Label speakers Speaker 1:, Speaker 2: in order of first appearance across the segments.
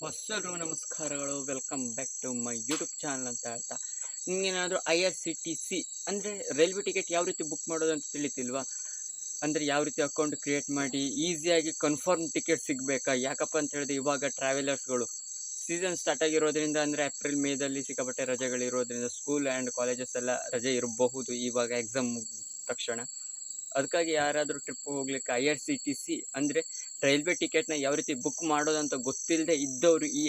Speaker 1: ಹೊಸರು ನಮಸ್ಕಾರಗಳು. Welcome back to my YouTube channel ಅಂತ ಹೇಳ್ತಾ, ನಿಮಗೇನಾದರೂ IRCTC ಅಂದರೆ ರೈಲ್ವೆ ಟಿಕೆಟ್ ಯಾವ ರೀತಿ ಬುಕ್ ಮಾಡೋದು ಅಂತ ತಿಳಿತಿಲ್ವಾ? ಅಂದರೆ ಯಾವ ರೀತಿ ಅಕೌಂಟ್ ಕ್ರಿಯೇಟ್ ಮಾಡಿ ಈಸಿಯಾಗಿ ಕನ್ಫರ್ಮ್ ಟಿಕೆಟ್ ಸಿಗಬೇಕಾ? ಯಾಕಪ್ಪ ಅಂತ ಹೇಳಿದ್ರೆ ಇವಾಗ ಟ್ರಾವೆಲರ್ಸ್ಗಳು ಸೀಸನ್ ಸ್ಟಾರ್ಟ್ ಆಗಿರೋದ್ರಿಂದ, ಅಂದರೆ ಏಪ್ರಿಲ್ ಮೇದಲ್ಲಿ ಸಿಕ್ಕಾಪಟ್ಟೆ ರಜೆಗಳಿರೋದ್ರಿಂದ ಸ್ಕೂಲ್ ಆ್ಯಂಡ್ ಕಾಲೇಜಸ್ ಎಲ್ಲ ರಜೆ ಇರಬಹುದು ಇವಾಗ ಎಕ್ಸಾಮ್ ಮುಗಿದ ತಕ್ಷಣ. ಅದಕ್ಕಾಗಿ ಯಾರಾದರೂ ಟ್ರಿಪ್ ಹೋಗ್ಲಿಕ್ಕೆ IRCTC ಅಂದರೆ ರೈಲ್ವೆ ಟಿಕೆಟ್ನ ಯಾವ ರೀತಿ ಬುಕ್ ಮಾಡೋದು ಅಂತ ಗೊತ್ತಿಲ್ಲದೆ ಇದ್ದವರು ಈ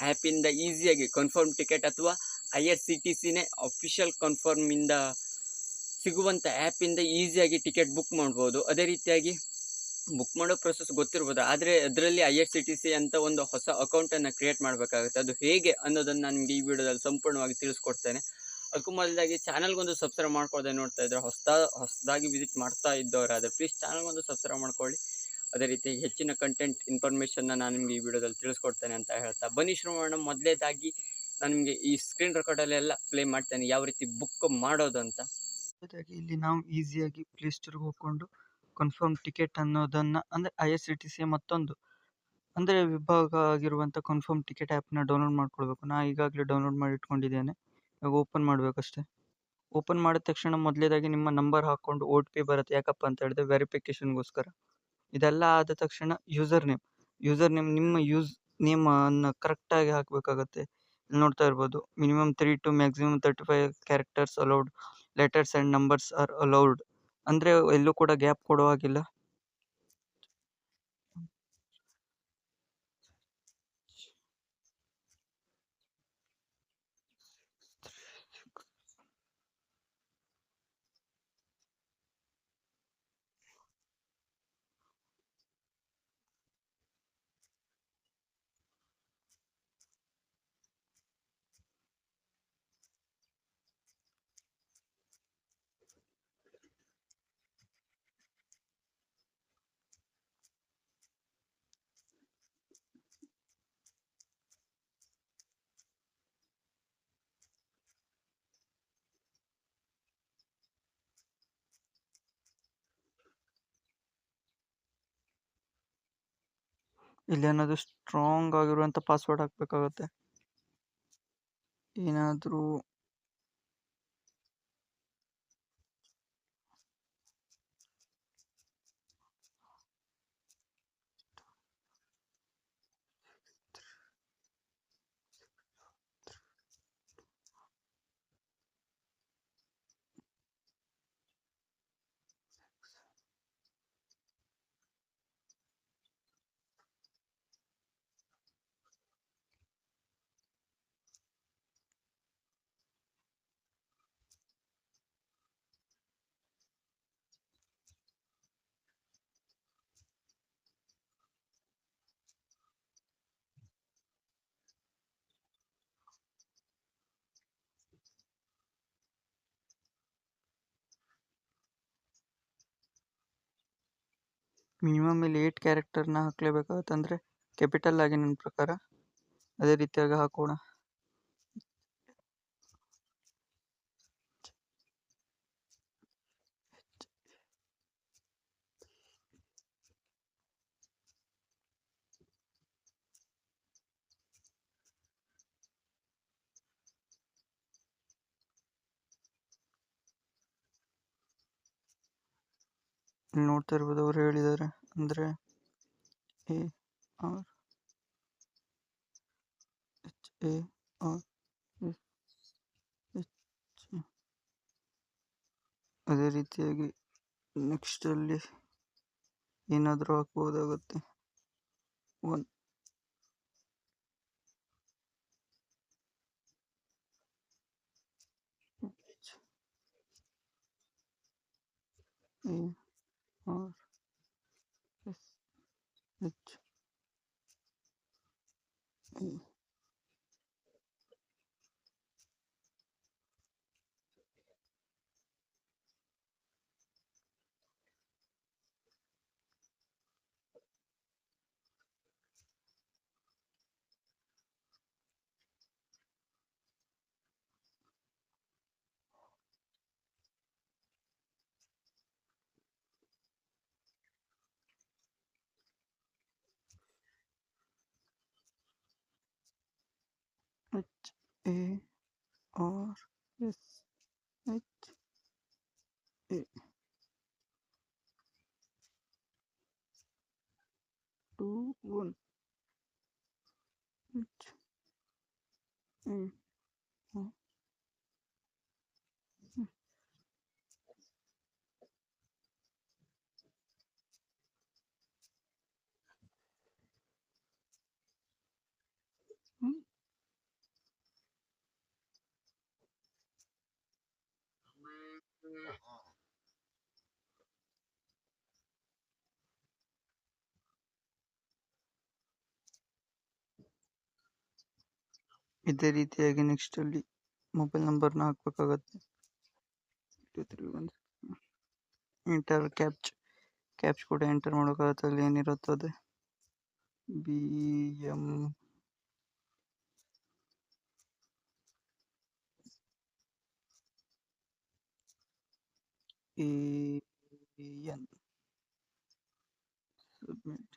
Speaker 1: ಆ್ಯಪಿಂದ ಈಸಿಯಾಗಿ ಕನ್ಫರ್ಮ್ ಟಿಕೆಟ್ ಅಥವಾ IRCTCನೇ ಅಫಿಷಿಯಲ್ ಕನ್ಫರ್ಮಿಂದ ಸಿಗುವಂಥ ಆ್ಯಪಿಂದ ಈಸಿಯಾಗಿ ಟಿಕೆಟ್ ಬುಕ್ ಮಾಡ್ಬೋದು. ಅದೇ ರೀತಿಯಾಗಿ ಬುಕ್ ಮಾಡೋ ಪ್ರೊಸೆಸ್ ಗೊತ್ತಿರ್ಬೋದು, ಆದರೆ ಅದರಲ್ಲಿ IRCTC ಅಂತ ಒಂದು ಹೊಸ ಅಕೌಂಟನ್ನು ಕ್ರಿಯೇಟ್ ಮಾಡಬೇಕಾಗುತ್ತೆ. ಅದು ಹೇಗೆ ಅನ್ನೋದನ್ನು ನಾನು ನಿಮಗೆ ಈ ವಿಡಿಯೋದಲ್ಲಿ ಸಂಪೂರ್ಣವಾಗಿ ತಿಳಿಸ್ಕೊಡ್ತೇನೆ. ಅದಕ್ಕೂ ಮೊದಲಾಗಿ ಚಾನಲ್ಗೊಂದು ಸಬ್ಸ್ಕ್ರೈಬ್ ಮಾಡ್ಕೊಳ್ಳದೆ ನೋಡ್ತಾ ಇದ್ದರೆ, ಹೊಸದಾಗಿ ವಿಸಿಟ್ ಮಾಡ್ತಾ ಇದ್ದವರಾದರೆ ಪ್ಲೀಸ್ ಚಾನಲ್ಗೊಂದು ಸಬ್ಸ್ಕ್ರೈಬ್ ಮಾಡ್ಕೊಳ್ಳಿ. ಅದೇ ರೀತಿ ಹೆಚ್ಚಿನ ಕಂಟೆಂಟ್ ಇನ್ಫಾರ್ಮೇಷನ್ನ ನಾನು ನಿಮಗೆ ಈ ವಿಡಿಯೋದಲ್ಲಿ ತಿಳಿಸ್ಕೊಡ್ತೇನೆ ಅಂತ ಹೇಳ್ತಾ, ಬನ್ನಿ ಶುರು ಮಾಡೋಣ. ಮೊದಲೇದಾಗಿ ನಾನು ನಿಮಗೆ ಈ ಸ್ಕ್ರೀನ್ ರೆಕಾರ್ಡಲ್ಲೆಲ್ಲ ಪ್ಲೇ ಮಾಡ್ತೇನೆ ಯಾವ ರೀತಿ ಬುಕ್ ಮಾಡೋದು ಅಂತ.
Speaker 2: ಇಲ್ಲಿ ನಾವು ಈಸಿಯಾಗಿ ಪ್ಲೇಸ್ಟೋರ್ಗೆ ಹೋಗ್ಕೊಂಡು ಕನ್ಫರ್ಮ್ ಟಿಕೆಟ್ ಅನ್ನೋದನ್ನ ಅಂದರೆ IRCTC ಮತ್ತೊಂದು ಅಂದರೆ ವಿಭಾಗ ಆಗಿರುವಂಥ ಕನ್ಫರ್ಮ್ ಟಿಕೆಟ್ ಆ್ಯಪ್ನ ಡೌನ್ಲೋಡ್ ಮಾಡ್ಕೊಳ್ಬೇಕು. ನಾ ಈಗಾಗಲೇ ಡೌನ್ಲೋಡ್ ಮಾಡಿ ಇಟ್ಕೊಂಡಿದ್ದೇನೆ. ಇವಾಗ ಓಪನ್ ಮಾಡಬೇಕಷ್ಟೇ. ಓಪನ್ ಮಾಡಿದ ತಕ್ಷಣ ಮೊದಲೇದಾಗಿ ನಿಮ್ಮ ನಂಬರ್ ಹಾಕ್ಕೊಂಡು OTP ಬರುತ್ತೆ. ಯಾಕಪ್ಪ ಅಂತ ಹೇಳಿದ್ರೆ ವೆರಿಫಿಕೇಷನ್ಗೋಸ್ಕರ. ಇದೆಲ್ಲ ಆದ ತಕ್ಷಣ ಯೂಸರ್ ನೇಮ್ ನಿಮ್ಮ ನೇಮ್ ಅನ್ನು ಕರೆಕ್ಟಾಗಿ ಹಾಕಬೇಕಾಗತ್ತೆ. ಇಲ್ಲಿ ನೋಡ್ತಾ ಇರ್ಬೋದು, minimum 3 to maximum 35 characters allowed, letters and numbers are allowed. ಅಂದರೆ ಎಲ್ಲೂ ಕೂಡ ಗ್ಯಾಪ್ ಕೊಡೋ ಹಾಗಿಲ್ಲ. ಇಲ್ಲಿ ಏನಾದರೂ ಸ್ಟ್ರಾಂಗ್ ಆಗಿರುವಂಥ ಪಾಸ್ವರ್ಡ್ ಹಾಕಬೇಕಾಗತ್ತೆ. ಏನಾದರೂ ಮಿನಿಮಮ್ ಇಲ್ಲಿ 8 ಕ್ಯಾರೆಕ್ಟರ್ನ ಹಾಕಲೇಬೇಕಾಗುತ್ತೆ. ಅಂದರೆ ಕ್ಯಾಪಿಟಲ್ ಆಗಿ ನನ್ನ ಪ್ರಕಾರ. ಅದೇ ರೀತಿಯಾಗಿ ಹಾಕೋಣ. ಇಲ್ಲಿ ನೋಡ್ತಾ ಇರ್ಬೋದು, ಅವರು ಹೇಳಿದ್ದಾರೆ ಅಂದರೆ ARHARS. ಅದೇ ರೀತಿಯಾಗಿ ನೆಕ್ಸ್ಟಲ್ಲಿ ಏನಾದರೂ ಹಾಕ್ಬೋದಾಗುತ್ತೆ. 1 ARSH. HARSHA 21 HA ಇದೇ ರೀತಿಯಾಗಿ ನೆಕ್ಸ್ಟ್ ಅಲ್ಲಿ ಮೊಬೈಲ್ ನಂಬರ್ನ ಹಾಕಬೇಕಾಗತ್ತೆ. 2316 ಎಂಟರ್ ಕ್ಯಾಪ್ಚ್ ಕೂಡ ಎಂಟರ್ ಮಾಡೋಕ್ಕಾಗತ್ತೆ. ಅಲ್ಲಿ ಏನಿರುತ್ತದೆ BMAN ಸಬ್ಮಿಟ್.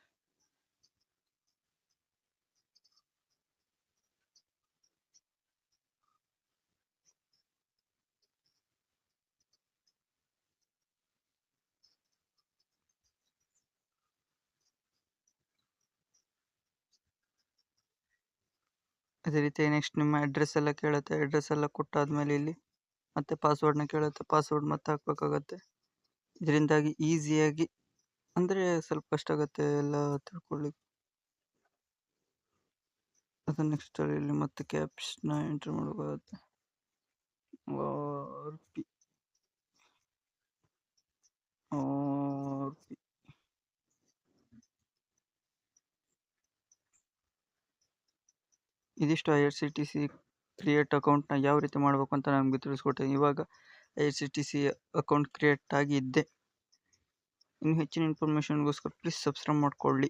Speaker 2: ಅದೇ ರೀತಿ ನೆಕ್ಸ್ಟ್ ನಿಮ್ಮ ಅಡ್ರೆಸ್ ಎಲ್ಲ ಕೇಳುತ್ತೆ. ಅಡ್ರೆಸ್ ಎಲ್ಲ ಕೊಟ್ಟಾದ್ಮೇಲೆ ಇಲ್ಲಿ ಮತ್ತೆ ಪಾಸ್ವರ್ಡ್ನ ಕೇಳುತ್ತೆ. ಪಾಸ್ವರ್ಡ್ ಮತ್ತೆ ಹಾಕ್ಬೇಕಾಗತ್ತೆ. ಇದರಿಂದಾಗಿ ಈಸಿಯಾಗಿ ಅಂದರೆ ಸ್ವಲ್ಪ ಕಷ್ಟ ಆಗುತ್ತೆ ಎಲ್ಲ ತಿಳ್ಕೊಳ್ಳಿಕ್ಕೆ. ಅದು ನೆಕ್ಸ್ಟ್ ಇಲ್ಲಿ ಮತ್ತೆ ಕ್ಯಾಪ್ಸ್ನ ಎಂಟರ್ ಮಾಡಬೇಕಾಗತ್ತೆ. RP ಇದಿಷ್ಟು IRCTC ಕ್ರಿಯೇಟ್ ಅಕೌಂಟ್ನ ಯಾವ ರೀತಿ ಮಾಡಬೇಕು ಅಂತ ನಮಗೆ ತಿಳಿಸ್ಕೊಟ್ಟೆ. ಇವಾಗ IRCTC ಅಕೌಂಟ್ ಕ್ರಿಯೇಟ್ ಆಗಿದ್ದೆ. ಇನ್ನು ಹೆಚ್ಚಿನ ಇನ್ಫಾರ್ಮೇಷನ್ಗೋಸ್ಕರ ಪ್ಲೀಸ್ ಸಬ್ಸ್ಕ್ರೈಬ್ ಮಾಡ್ಕೊಳ್ಳಿ.